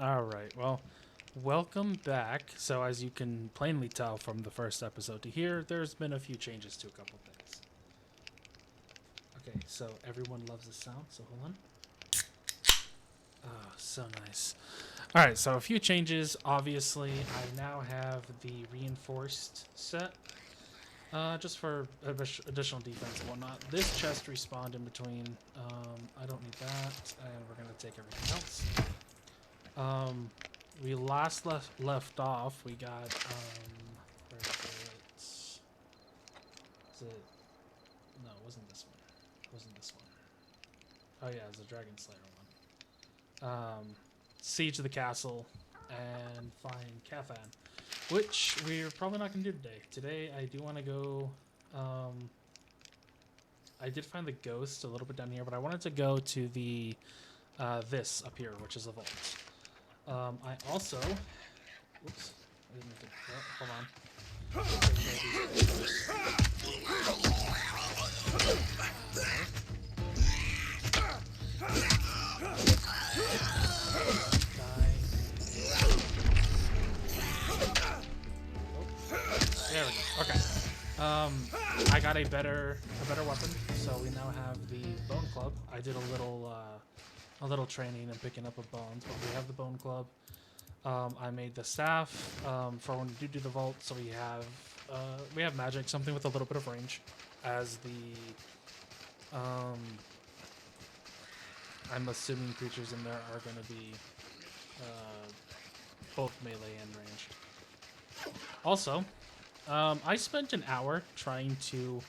Alright, well, welcome back. So as you can plainly tell from the first episode to here, there's been a few changes to a couple things. Okay, so everyone loves the sound, so hold on. Oh, so nice. Alright, so a few changes. Obviously, I now have the reinforced set. Just for additional defense and whatnot. This chest respawned in between. I don't need that, and we're going to take everything else. We last left off, we got, where is it? No, it wasn't this one. It wasn't this one. Oh yeah, it was the Dragon Slayer one. Siege of the Castle and find Cathan, which we're probably not going to do today. Today, I do want to go, I did find the ghost a little bit down here, but I wanted to go to the, this up here, which is a vault. I also, whoops, I didn't mean to, oh, hold on. There we go. Okay. I got a better weapon, so we now have the Bone Club. I did a little training and picking up of bones, but we have the Bone Club. I made the staff for when you do the vault, so we have magic, something with a little bit of range, as the I'm assuming creatures in there are going to be both melee and ranged. Also, I spent an hour trying to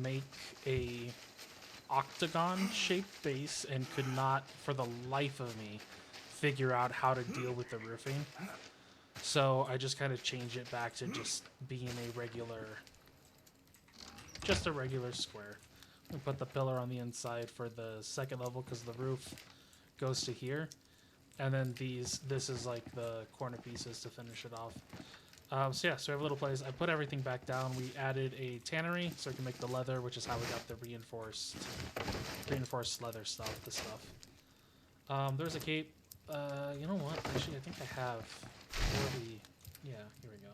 make a octagon-shaped base and could not, for the life of me, figure out how to deal with the roofing. So I just kind of changed it back to just being a regular square. We put the pillar on the inside for the second level because the roof goes to here. And then this is like the corner pieces to finish it off. So yeah, so we have a little place. I put everything back down. We added a tannery so we can make the leather, which is how we got the reinforced leather stuff, this stuff. There's a cape. You know what? Actually, I think I have 40. Yeah, here we go.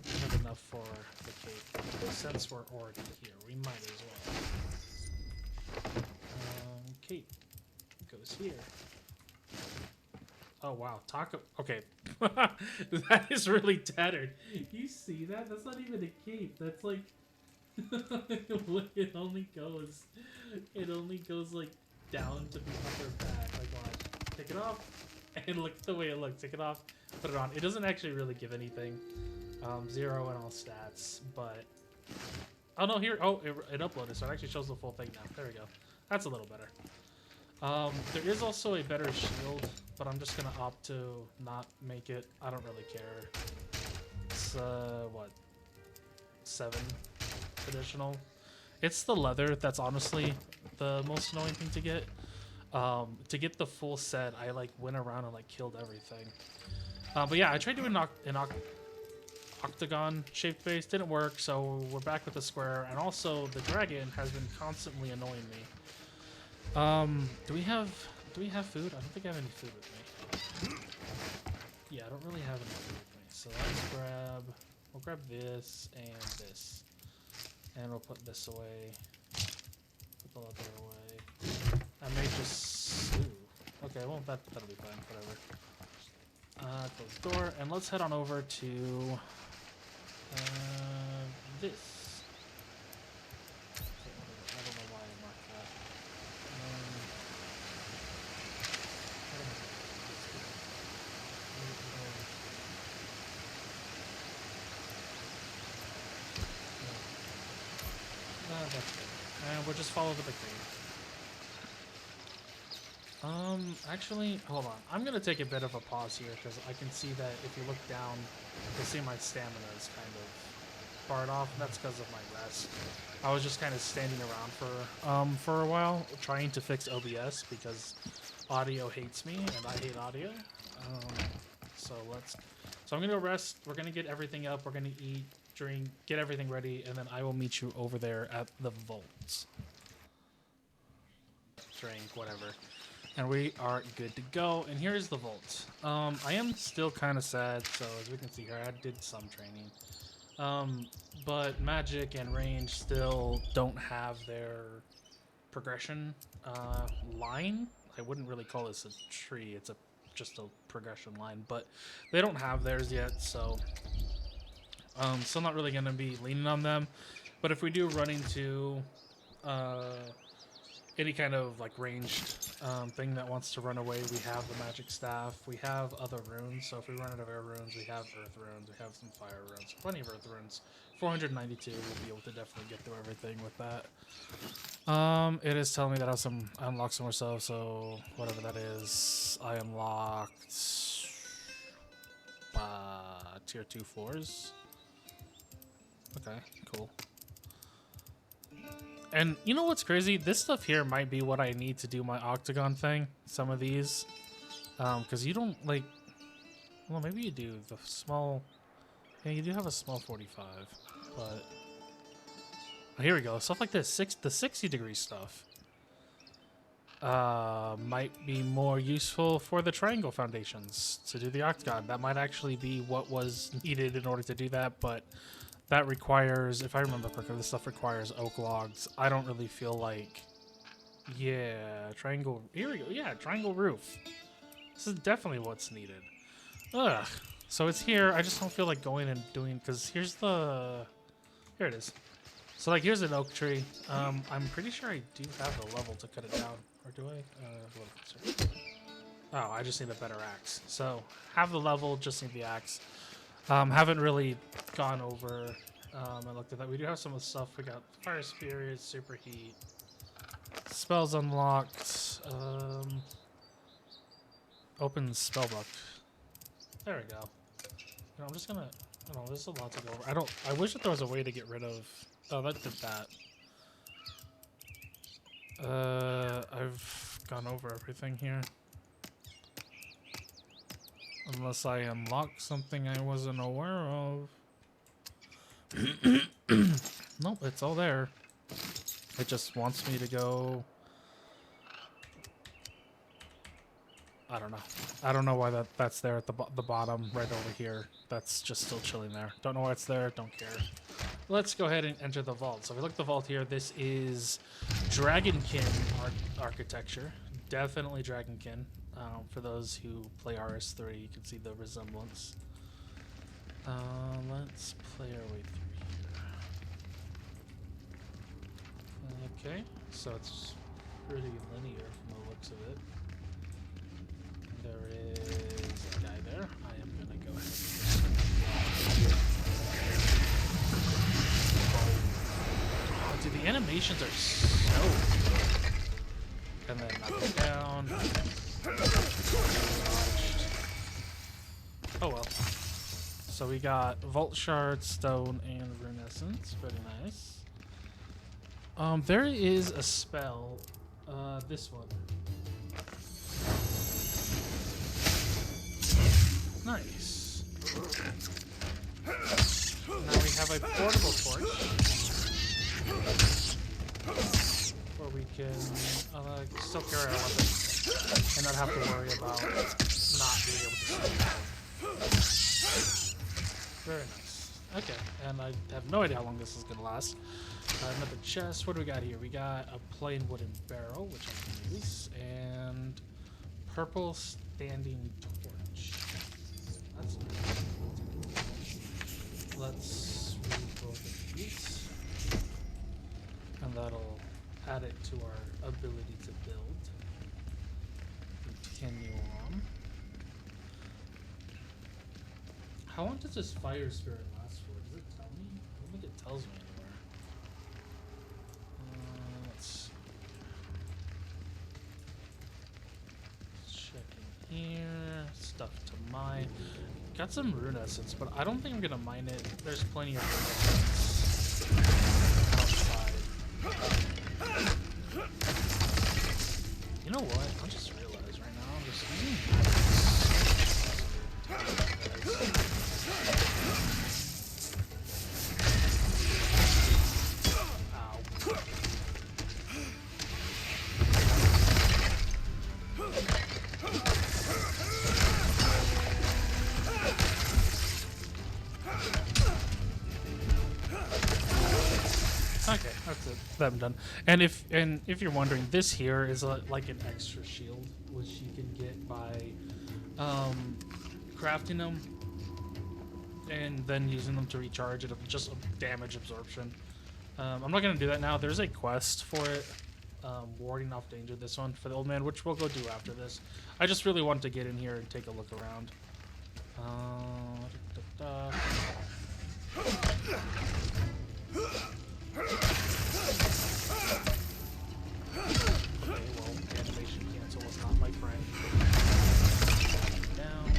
I have enough for the cape. Since we're already here, we might as well. Cape goes here. Oh wow, taco. Okay, that is really tattered. You see that? That's not even a cape. That's like, it only goes like down to the upper back. Like watch, take it off, and look at the way it looks. Take it off, put it on. It doesn't actually really give anything. 0 in all stats, but oh no, here. Oh, it uploaded, so it actually shows the full thing now. There we go. That's a little better. There is also a better shield, but I'm just gonna opt to not make it. I don't really care. It's, what? 7 additional. It's the leather that's honestly the most annoying thing to get. To get the full set, I like went around and like killed everything. But yeah, I tried doing an octagon shaped base, didn't work, so we're back with the square, and also the dragon has been constantly annoying me. Do we have food? I don't think I have any food with me. Yeah, I don't really have any food with me. So we'll grab this and this. And we'll put this away. Put the leather away. I may just, ooh. Okay, well that'll be fine, whatever. Close the door, and let's head on over to this. I don't know why I marked that. That's good. And we'll just follow the big thing. Actually, hold on. I'm gonna take a bit of a pause here because I can see that if you look down, you'll see my stamina is kind of barred off. That's because of my rest. I was just kind of standing around for a while trying to fix OBS because audio hates me and I hate audio. So I'm gonna go rest. We're gonna get everything up. We're gonna eat, drink, get everything ready, and then I will meet you over there at the vault. Drink, whatever. And we are good to go. And here's the vault. I am still kind of sad. So as we can see here, I did some training. But magic and range still don't have their progression line. I wouldn't really call this a tree. It's just a progression line. But they don't have theirs yet. So still not really going to be leaning on them. But if we do run into any kind of like ranged thing that wants to run away, we have the magic staff. We have other runes, so if we run out of air runes, we have earth runes, we have some fire runes, plenty of earth runes. 492, we'll be able to definitely get through everything with that. It is telling me that I unlocked some more stuff, so whatever that is, I unlocked tier 2 floors. Okay, cool. And you know what's crazy? This stuff here might be what I need to do my octagon thing. Some of these. Because you don't, like... Well, maybe you do. The small... Yeah, you do have a small 45. But... Oh, here we go. Stuff like this. The 60-degree stuff. Might be more useful for the triangle foundations. To do the octagon. That might actually be what was needed in order to do that, but... That requires, if I remember correctly, this stuff requires oak logs. I don't really feel like... Yeah, triangle... Here we go. Yeah, triangle roof. This is definitely what's needed. Ugh. So it's here. I just don't feel like going and doing... Because here's the... Here it is. So, like, here's an oak tree. I'm pretty sure I do have the level to cut it down. Or do I? Oh, I just need a better axe. So, have the level, just need the axe. Haven't really gone over and looked at that. We do have some of the stuff. We got Fire Spirit, Superheat, spells unlocked, open spellbook. There we go. You know, I'm just gonna. I don't know. There's a lot to go over. I wish that there was a way to get rid of. Oh, that did that. I've gone over everything here. Unless I unlocked something I wasn't aware of. Nope, it's all there. It just wants me to go... I don't know. I don't know why that's there at the bottom right over here. That's just still chilling there. Don't know why it's there. Don't care. Let's go ahead and enter the vault. So if we look at the vault here, this is Dragonkin architecture. Definitely Dragonkin. For those who play RS3, you can see the resemblance. Let's play our way through here. Okay, so it's pretty linear from the looks of it. There is a guy there. I am going to go ahead and... Oh, dude, the animations are so good. And then knock it down. Oh well. So we got Vault Shard, Stone, and Rune Essence. Very nice. There is a spell. This one. Nice. Now we have a portable torch. Where we can still carry our weapons. And not have to worry about not being able to sleep. Very nice. Okay, and I have no idea how long this is going to last. Another chest. What do we got here? We got a plain wooden barrel, which I can use, and purple standing torch. That's nice. Let's read both of these. And that'll add it to our ability to build. Continue on. How long does this fire spirit last for? Does it tell me? I don't think it tells me anywhere. Let's see. Check in here. Stuff to mine. Got some rune essence, but I don't think I'm gonna mine it. There's plenty of rune essence outside. You know what? I just realized right now I'm just using that I'm done. And if you're wondering, this here is like an extra shield, which you can get by crafting them and then using them to recharge it. Just damage absorption. I'm not gonna do that now. There's a quest for it, warding off danger. This one for the old man, which we'll go do after this. I just really wanted to get in here and take a look around. Okay, well, animation cancel was not my friend. Down.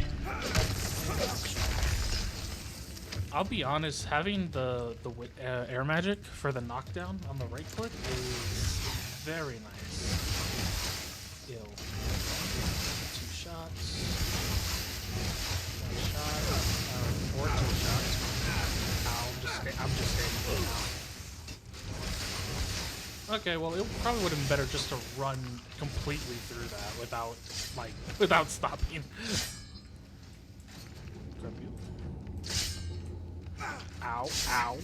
I'll be honest, having the air magic for the knockdown on the right click is very nice. Ew. 2 shots. 1 shot. Or 2 shots. Ow, I'm just standing now. Okay, well, it probably would have been better just to run completely through that without stopping. Grab you. Ow, ow.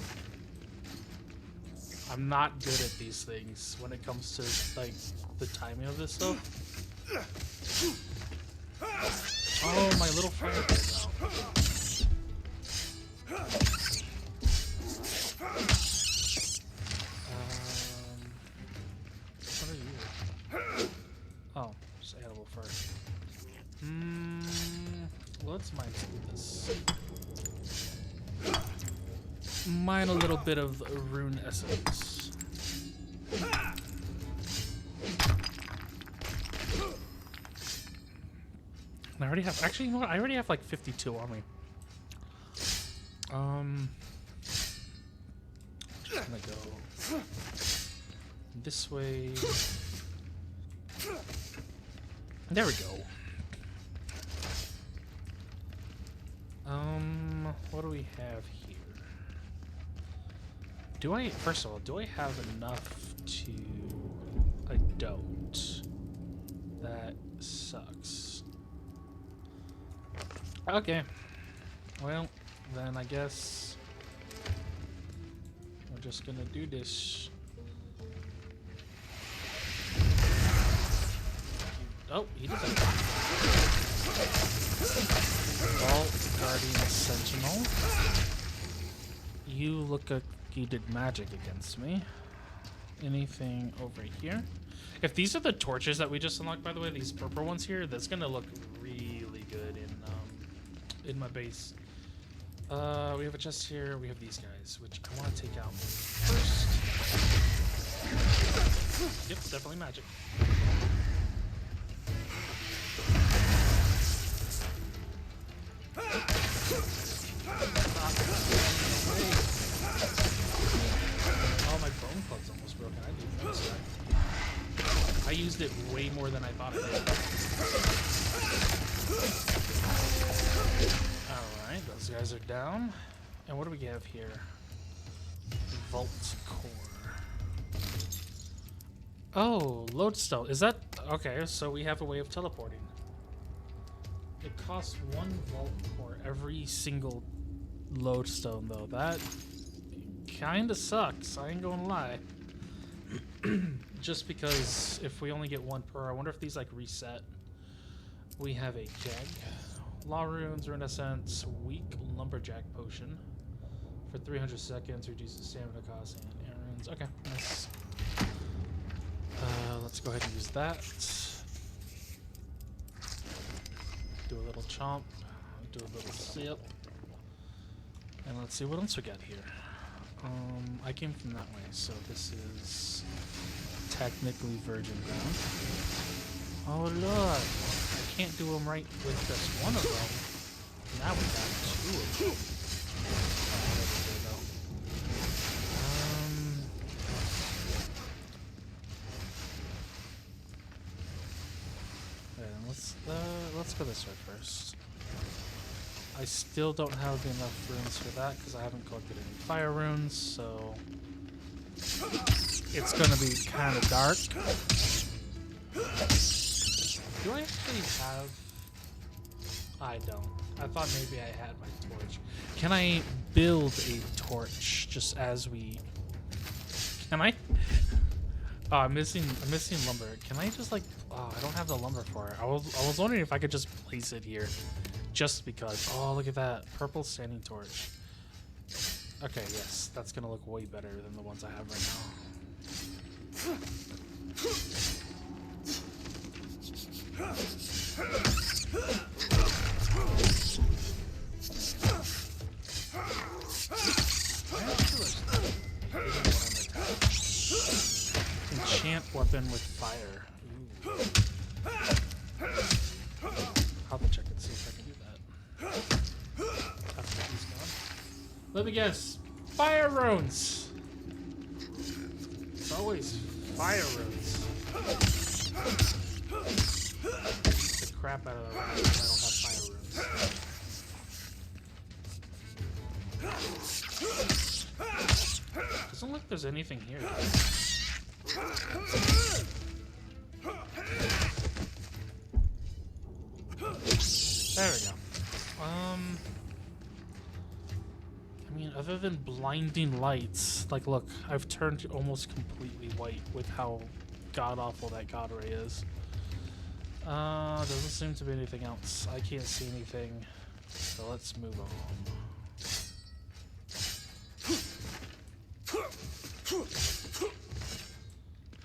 I'm not good at these things when it comes to, like, the timing of this stuff. Oh, my little friend is out. What are you? Oh, just animal first. Let's mine this. Mine a little bit of rune essence. I already have, actually, you know what? I already have like 52 on me. Just gonna go this way. There we go. What do we have here? First of all, do I have enough to... I don't. That sucks. Okay. Well, then I guess we're just gonna do this. Oh, he doesn't. Vault Guardian Sentinel. You look like you did magic against me. Anything over here? If these are the torches that we just unlocked, by the way, these purple ones here, that's gonna look really good in my base. We have a chest here. We have these guys, which I want to take out first. Yep, definitely magic. Oh, my bone club's almost broken. I do this. I used it way more than I thought I did. Alright, those guys are down. And what do we have here? Vault core. Oh, lodestone. Is that... Okay, so we have a way of teleporting. It costs 1 vault core every single lodestone, though. That kinda sucks, I ain't gonna lie. Just because if we only get 1 per, I wonder if these like reset. We have a keg. Law runes, rune essence, weak lumberjack potion. For 300 seconds, reduces stamina cost and air runes. Okay, nice. Let's go ahead and use that. Do a little chomp, do a little sip, and let's see what else we got here. I came from that way, so this is technically virgin ground. Oh lord, I can't do them right with just one of them. Now we got 2 of them. Let's go this way first. I still don't have enough runes for that because I haven't collected any fire runes, so it's gonna be kind of dark. Do I actually have? I don't. I thought maybe I had my torch. Can I build a torch just as we Can I? Oh, I'm missing lumber. Can I just like? Oh, I don't have the lumber for it. I was wondering if I could just place it here, just because. Oh, look at that purple standing torch. Okay, yes, that's gonna look way better than the ones I have right now. Enchant weapon with fire. Ooh. I'll have to check and see if I can do that. After he's gone. Let me guess. Fire runes. It's always fire runes. The crap out of the round if I don't have fire runes. Doesn't look like there's anything here. There we go. I mean, other than blinding lights, like, look, I've turned almost completely white with how god-awful that god ray is. Doesn't seem to be anything else. I can't see anything, so let's move on.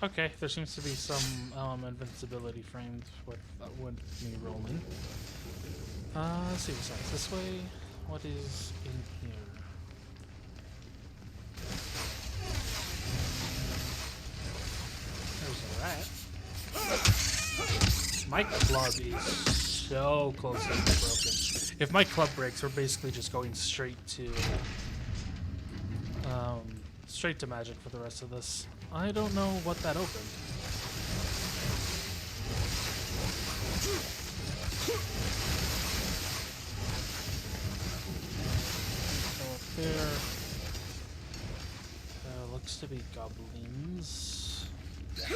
Okay, there seems to be some invincibility framed with me rolling. Let's see what's next. This way. What is in here? There's a rat. My club is so close to being broken. If my club breaks, we're basically just going straight to magic for the rest of this. I don't know what that opened. So up there, looks to be goblins. And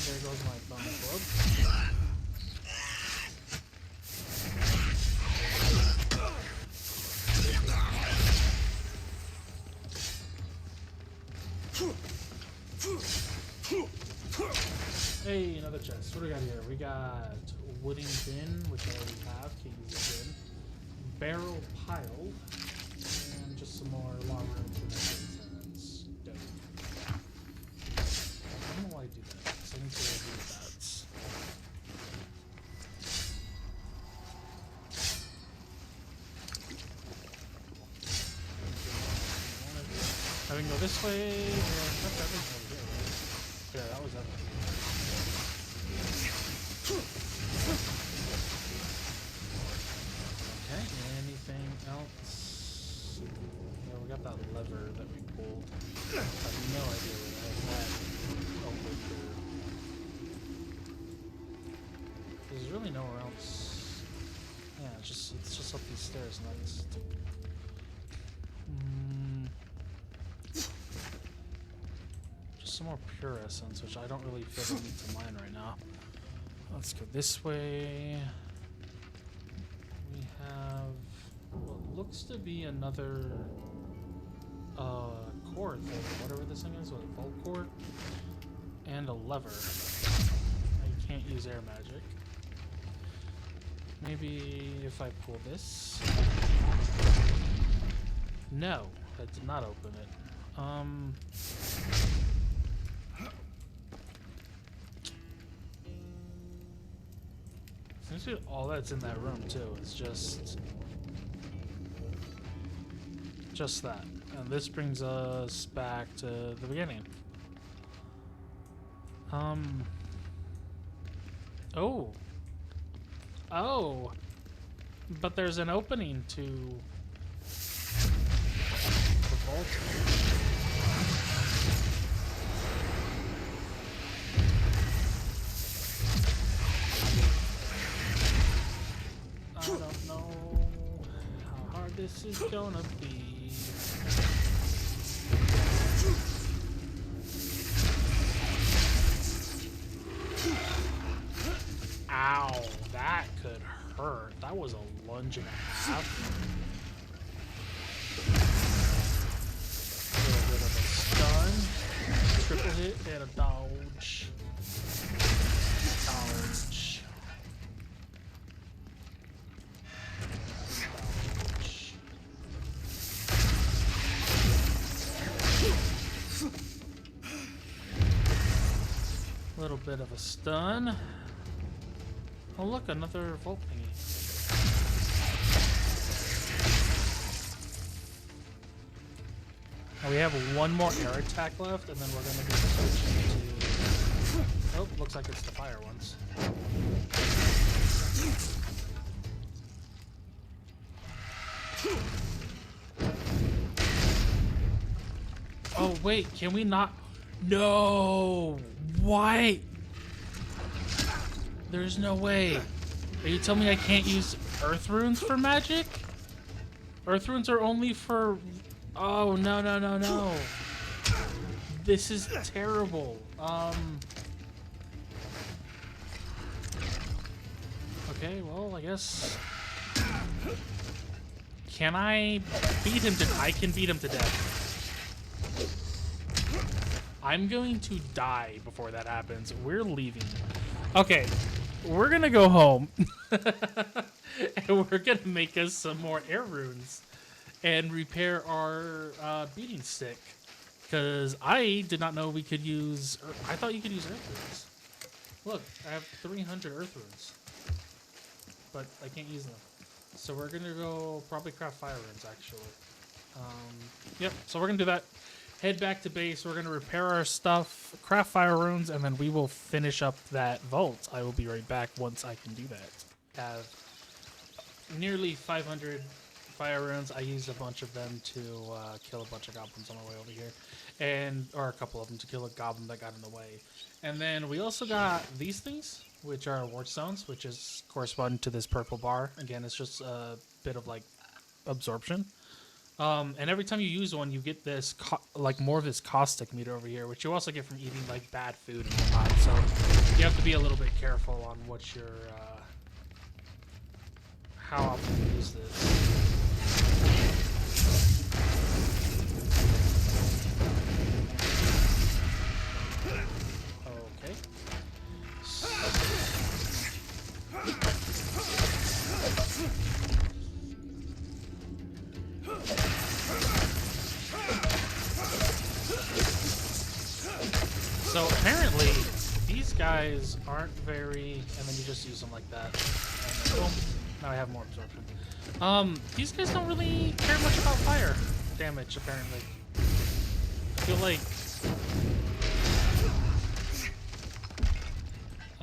there goes my bone club. Hey, another chest. What do we got here? We got wooden bin, which I already have. Can't use the bin. Barrel pile. And just some more long room for weapons and stone. I don't know why I do that. So I need to do that. I can go this way. That's everything over here, right? Yeah, that was everything. Okay, anything else? Yeah, we got that lever that we pulled. I have no idea where that is. Over here. There's really nowhere else. Yeah, it's just up these stairs next. Just some more pure essence, which I don't really feel the need to mine right now. Let's go this way. We have what looks to be another core thing, whatever this thing is, what a vault core, and a lever. I can't use air magic. Maybe if I pull this. No, that did not open it. Seems to be all that's in that room too. It's just that. And this brings us back to the beginning. Oh, but there's an opening to the vault. I don't know how hard this is gonna be. Ow, that could hurt. That was a lunge and a half. it and a dodge. Dodge. Dodge. A little bit of a stun. Oh look, another vault thingy. Now we have one more air attack left, and then we're gonna be switching to. Oh, looks like it's the fire ones. Oh wait, can we not? No! Why? There's no way. Are you telling me I can't use earth runes for magic? Earth runes are only for... Oh, no, no, no, no. This is terrible. Okay, well, I guess... Can I beat him to... I can beat him to death. I'm going to die before that happens. We're leaving. Okay, we're gonna go home. And we're gonna make us some more air runes and repair our beating stick. Because I did not know we could use... I thought you could use earth runes. Look, I have 300 earth runes. But I can't use them. So we're gonna go probably craft fire runes, actually. Yep, so we're gonna do that. Head back to base, we're going to repair our stuff, craft fire runes, and then we will finish up that vault. I will be right back once I can do that. Have nearly 500 fire runes. I used a bunch of them to kill a bunch of goblins on my way over here. Or a couple of them to kill a goblin that got in the way. And then we also got these things, which are wart stones, which is corresponding to this purple bar. Again, it's just a bit of like absorption. And every time you use one, you get this like more of this caustic meter over here, which you also get from eating like bad food and whatnot. So you have to be a little bit careful on what your how often you use this. Okay. So apparently, these guys aren't very, and then you just use them like that. And then boom, now I have more absorption. These guys don't really care much about fire damage, apparently.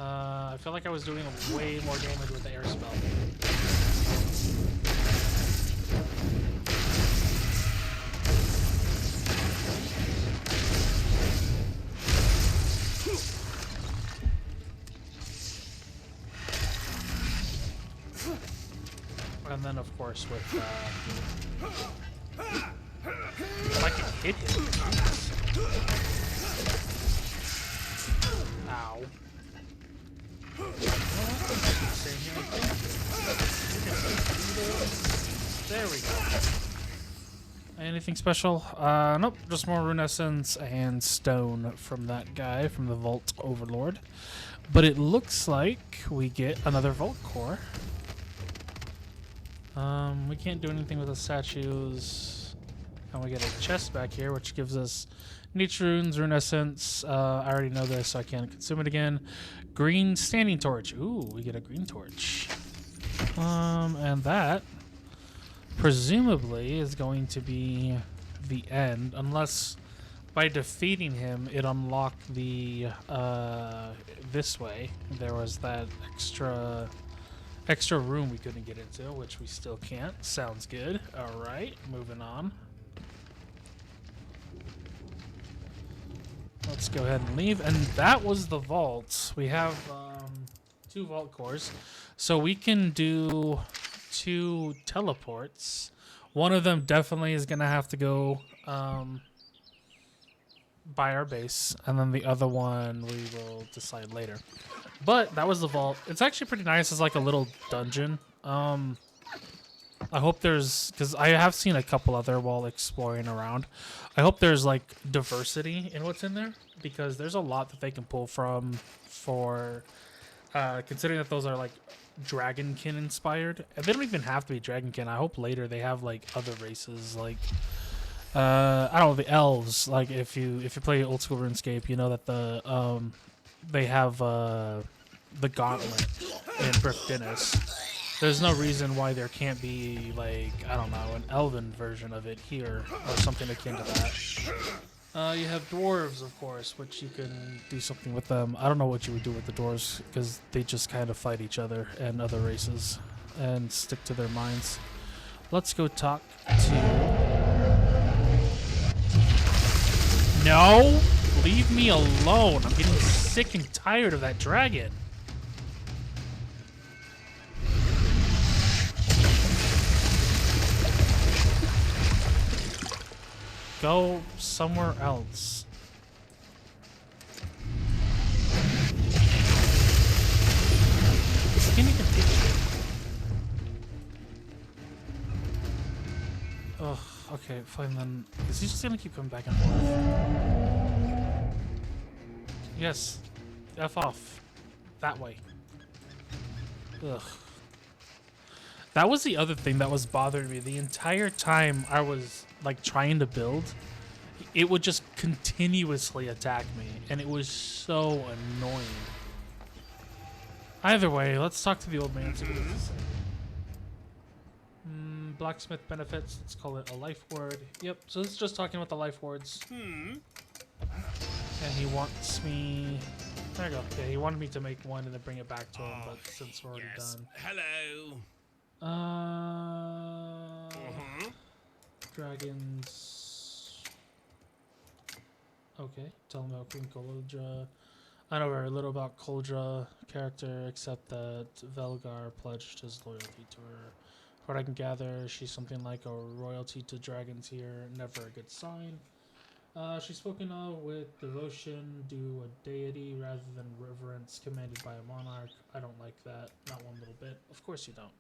I feel like, I was doing way more damage with the air spell. And then, of course, with, if I can hit him. Ow. There we go. Anything special? Nope, just more rune essence and stone from that guy, from the Vault Overlord. But it looks like we get another Vault Core. We can't do anything with the statues. And we get a chest back here, which gives us niche runes, rune essence. I already know this, so I can't consume it again. Green standing torch. Ooh, we get a green torch. And that presumably is going to be the end, unless by defeating him it unlocked the this way. There was that extra room we couldn't get into, which we still can't. Sounds good. All right, moving on. Let's go ahead and leave. And that was the vault. We have 2 vault cores, so we can do 2 teleports. One of them definitely is gonna have to go by our base, and then the other one we will decide later. But that was the vault. It's actually pretty nice. It's like a little dungeon. I hope there's, because I have seen a couple other while exploring around. I hope there's like diversity in what's in there, because there's a lot that they can pull from for considering that those are like Dragonkin inspired. And they don't even have to be Dragonkin. I hope later they have like other races, like I don't know, the elves. Like if you play old school RuneScape, you know that they have the gauntlet in Brick Dennis. There's no reason why there can't be, like, I don't know, an elven version of it here, or something akin to that. You have dwarves, of course, which you can do something with them. I don't know what you would do with the dwarves, because they just kind of fight each other and other races, and stick to their minds. Let's go talk to... No! Leave me alone! I'm getting sick and tired of that dragon! Go somewhere else. This can't even take shit. Ugh, okay, fine then. Is he just gonna keep coming back and forth? Yes. F off. That way. Ugh. That was the other thing that was bothering me. The entire time I was like trying to build, it would just continuously attack me, and it was so annoying. Either way, let's talk to the old man. See what he has to say. Blacksmith benefits. Let's call it a life ward. Yep. So this is just talking about the life wards. And he wants me. There you go. Yeah, he wanted me to make one and then bring it back to him, but since we're already done. Hello. Dragons. Okay, tell me about Queen Koldra. I know very little about Koldra character, except that Velgar pledged his loyalty to her. What I can gather, she's something like a royalty to dragons here, never a good sign. She's spoken of with devotion due a deity rather than reverence commanded by a monarch. I don't like that, not one little bit. Of course you don't.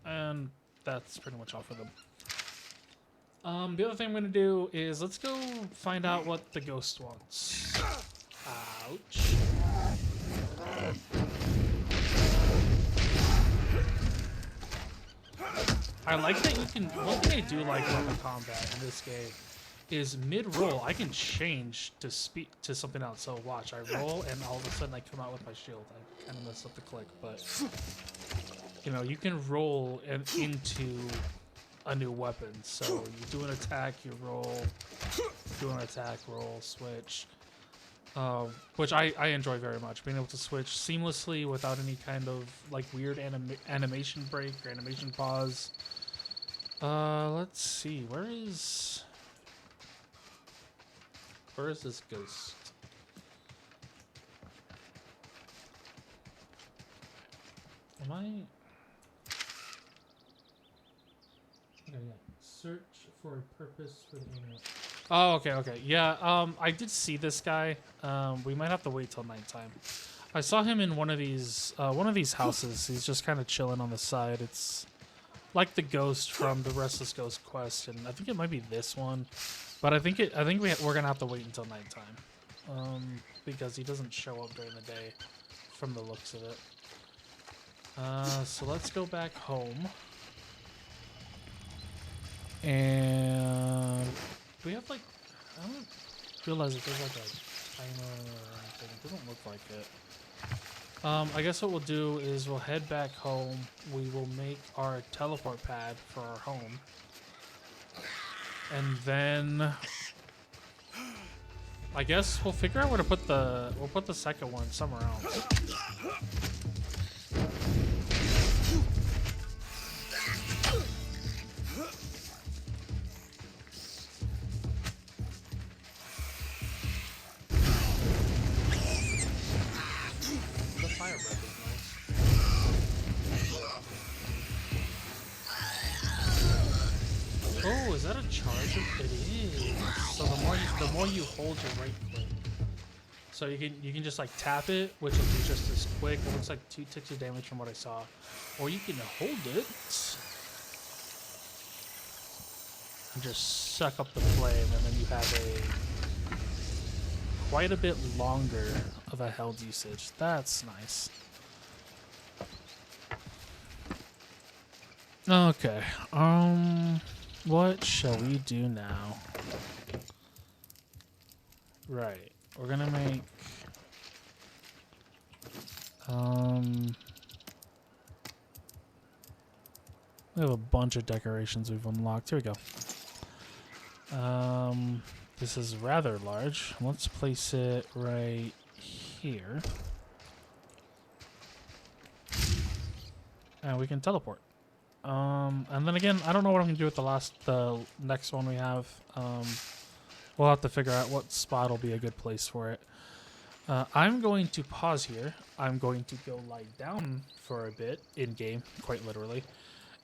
And that's pretty much all for them. The other thing I'm going to do is let's go find out what the ghost wants. Ouch. I like that you can... One thing I do like about the combat in this game is mid-roll, I can change to speak to something else. So watch, I roll and all of a sudden I come out with my shield. I kind of messed up the click, but... You know, you can roll into a new weapon. So you do an attack, you roll, do an attack, roll, switch. Which I enjoy very much. Being able to switch seamlessly without any kind of like weird animation break or animation pause. Let's see. Where is this ghost? Am I... Okay, yeah. Search for a purpose for the amulet. Oh, okay. Yeah, I did see this guy. We might have to wait till nighttime. I saw him in one of these houses. He's just kind of chilling on the side. It's like the ghost from the Restless Ghost quest, and I think it might be this one. But I think we're gonna have to wait until nighttime, because he doesn't show up during the day, from the looks of it. So let's go back home. And we have like, I don't realize if there's like a timer or anything. It doesn't look like it. I guess what we'll do is we'll head back home. We will make our teleport pad for our home. And then I guess we'll figure out where to put we'll put the second one somewhere else. Oh, is that a charge? It is. So the more you hold your right click, so you can just like tap it, which will do just as quick. It looks like 2 ticks of damage from what I saw, or you can hold it and just suck up the flame, and then you have quite a bit longer of a held usage. That's nice. Okay. What shall we do now? Right. We're gonna make we have a bunch of decorations we've unlocked. Here we go. This is rather large. Let's place it right here. And we can teleport. And then again, I don't know what I'm gonna do with the next one we have. We'll have to figure out what spot will be a good place for it. I'm going to pause here. I'm going to go lie down for a bit in game, quite literally.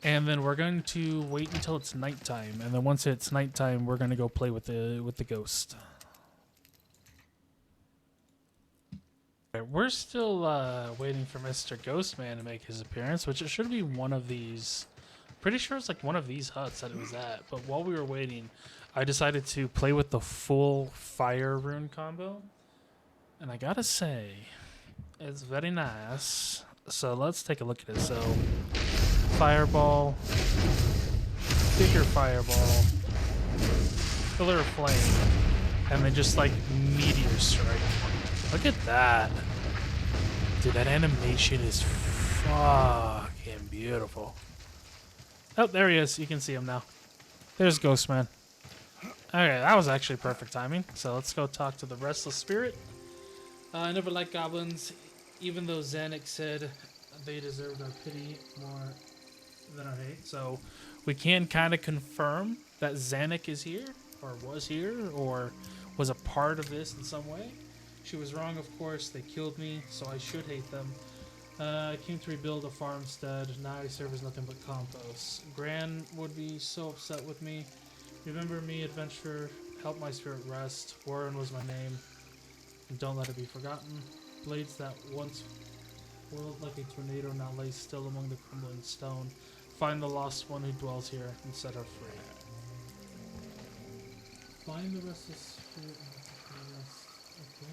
And then we're going to wait until it's nighttime. And then once it's nighttime, we're going to go play with the ghost. Right, we're still waiting for Mr. Ghostman to make his appearance, which it should be one of these. Pretty sure it's like one of these huts that it was at. But while we were waiting, I decided to play with the full fire rune combo. And I gotta say, it's very nice. So let's take a look at it. So, fireball, bigger fireball, pillar of flame, and then just like meteor strike. Look at that. Dude, that animation is fucking beautiful. Oh, there he is. You can see him now. There's Ghostman. Okay, that was actually perfect timing. So let's go talk to the restless spirit. I never liked goblins, even though Zanuck said they deserved our pity more than our hate. So we can kind of confirm that Zanuck is here, or was here, or was a part of this in some way. She was wrong, of course. They killed me, so I should hate them. I came to rebuild a farmstead. Now I serve as nothing but compost. Gran would be so upset with me. Remember me, adventurer. Help my spirit rest. Warren was my name. And don't let it be forgotten. Blades that once whirled like a tornado now lay still among the crumbling stone. Find the lost one who dwells here and set her free. Find the restless spirit and rest. Okay.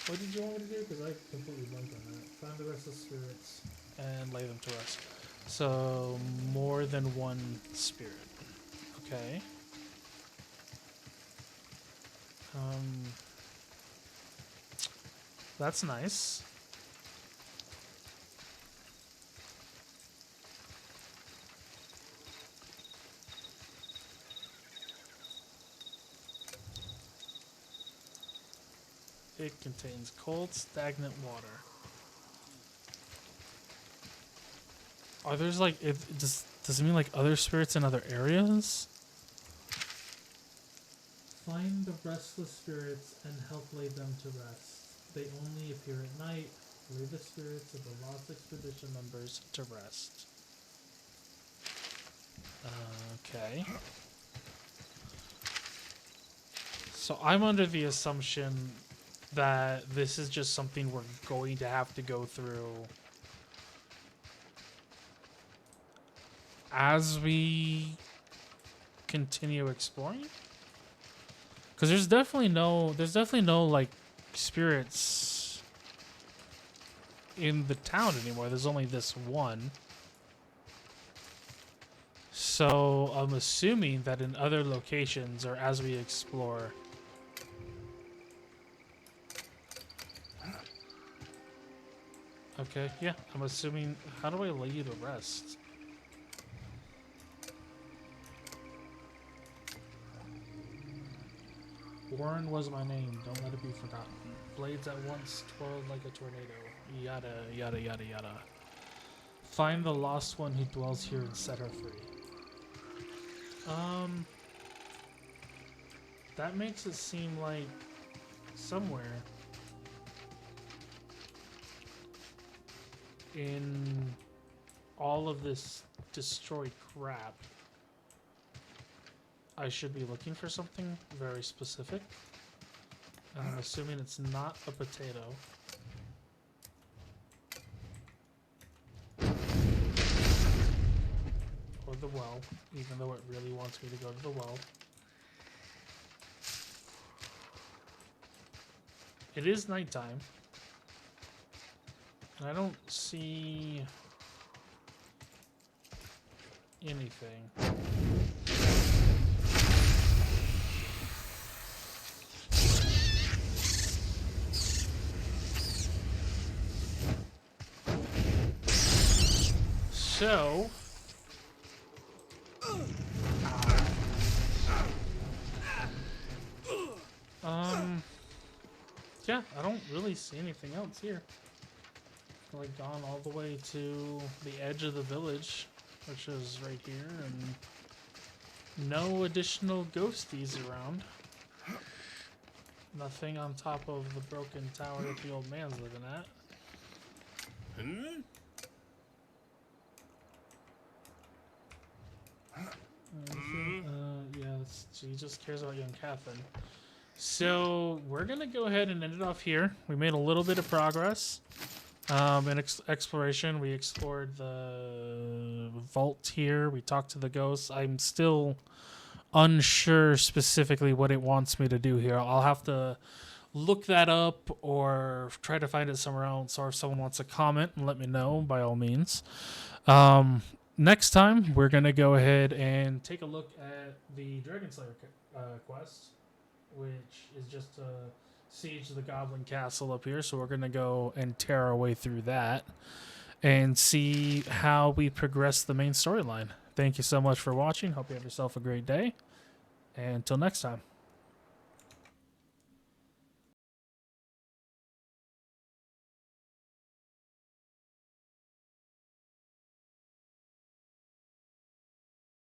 What did you want me to do? Because I completely blanked on that. Find the restless spirits and lay them to rest. So, more than one spirit. Okay. That's nice. It contains cold, stagnant water. Are there's like does it mean like other spirits in other areas? Find the restless spirits and help lay them to rest. They only appear at night. Lay the spirits of the lost expedition members to rest. Okay. So I'm under the assumption that this is just something we're going to have to go through as we continue exploring. Because there's definitely no like spirits in the town anymore. There's only this one. So I'm assuming that in other locations or as we explore, okay, yeah, I'm assuming. How do I lay you to rest? Warren was my name. Don't let it be forgotten. Blades at once twirled like a tornado. Yada, yada, yada, yada. Find the lost one who dwells here and set her free. That makes it seem like somewhere in all of this destroyed crap, I should be looking for something very specific. And I'm assuming it's not a potato. or the well, even though it really wants me to go to the well. It is nighttime. I don't see anything. So, yeah, I don't really see anything else here. Like gone all the way to the edge of the village, which is right here, and no additional ghosties around. Nothing on top of the broken tower that the old man's living at. Yeah, he just cares about young Catherine. So we're gonna go ahead and end it off here. We made a little bit of progress in exploration. We explored the vault here. We talked to the ghosts. I'm still unsure specifically what it wants me to do here. I'll have to look that up or try to find it somewhere else, or if someone wants to comment and let me know, by all means. Next time, we're going to go ahead and take a look at the Dragon Slayer quest, which is just to siege the Goblin Castle up here. So we're going to go and tear our way through that and see how we progress the main storyline. Thank you so much for watching. Hope you have yourself a great day. And until next time.